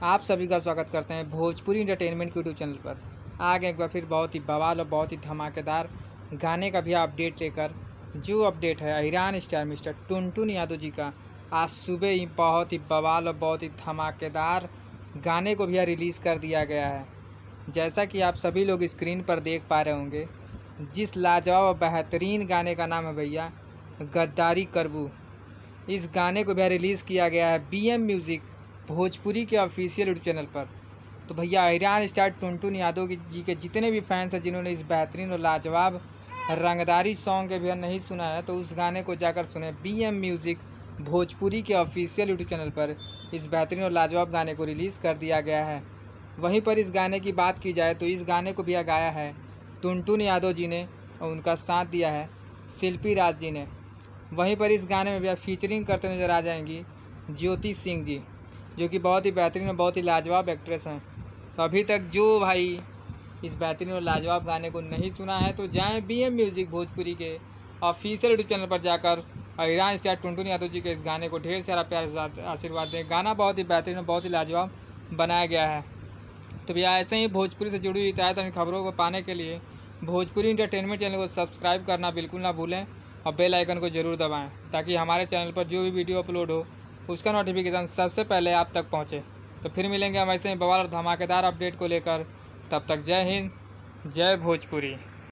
आप सभी का स्वागत करते हैं भोजपुरी एंटरटेनमेंट के यूट्यूब चैनल पर। आ गए एक बार फिर बहुत ही बवाल और बहुत ही धमाकेदार गाने का भी अपडेट लेकर। जो अपडेट है अहिरान स्टार मिस्टर टुनटुन यादव जी का, आज सुबह ही बहुत ही बवाल और बहुत ही धमाकेदार गाने को भी रिलीज़ कर दिया गया है। जैसा कि आप सभी लोग स्क्रीन पर देख पा रहे होंगे, जिस लाजवाब और बेहतरीन गाने का नाम है भैया गद्दारी करबू। इस गाने को भी रिलीज़ किया गया है BM म्यूज़िक भोजपुरी के ऑफिशियल यूट्यूब चैनल पर। तो भैया अहिरान स्टार टुनटुन यादव जी के जितने भी फैंस हैं, जिन्होंने इस बेहतरीन और लाजवाब रंगदारी सॉन्ग के भैया नहीं सुना है, तो उस गाने को जाकर सुने। BM म्यूज़िक भोजपुरी के ऑफिशियल यूट्यूब चैनल पर इस बेहतरीन और लाजवाब गाने को रिलीज़ कर दिया गया है। वहीं पर इस गाने की बात की जाए तो इस गाने को भैया गाया है टुनटुन यादव जी ने और उनका साथ दिया है शिल्पी राज जी ने। वहीं पर इस गाने में भैया फीचरिंग करते नजर आ जाएंगी ज्योति सिंह जी, जो कि बहुत ही बेहतरीन और बहुत ही लाजवाब एक्ट्रेस हैं। तो अभी तक जो भाई इस बेहतरीन और लाजवाब गाने को नहीं सुना है, तो जाएं BM म्यूज़िक भोजपुरी के ऑफिशियल यूट्यूब चैनल पर जाकर अहिरान स्टार टुनटुन यादव जी के इस गाने को ढेर सारा प्यार से आशीर्वाद दें। गाना बहुत ही बेहतरीन और बहुत ही लाजवाब बनाया गया है। तो भैया ऐसे ही भोजपुरी से जुड़ी हुई ताज़ा खबरों को पाने के लिए भोजपुरी एंटरटेनमेंट चैनल को सब्सक्राइब करना बिल्कुल ना भूलें और बेल आइकन को ज़रूर दबाएं, ताकि हमारे चैनल पर जो भी वीडियो अपलोड हो उसका नोटिफिकेशन सबसे पहले आप तक पहुंचे। तो फिर मिलेंगे हम ऐसे ही बवाल और धमाकेदार अपडेट को लेकर। तब तक जय हिंद, जय भोजपुरी।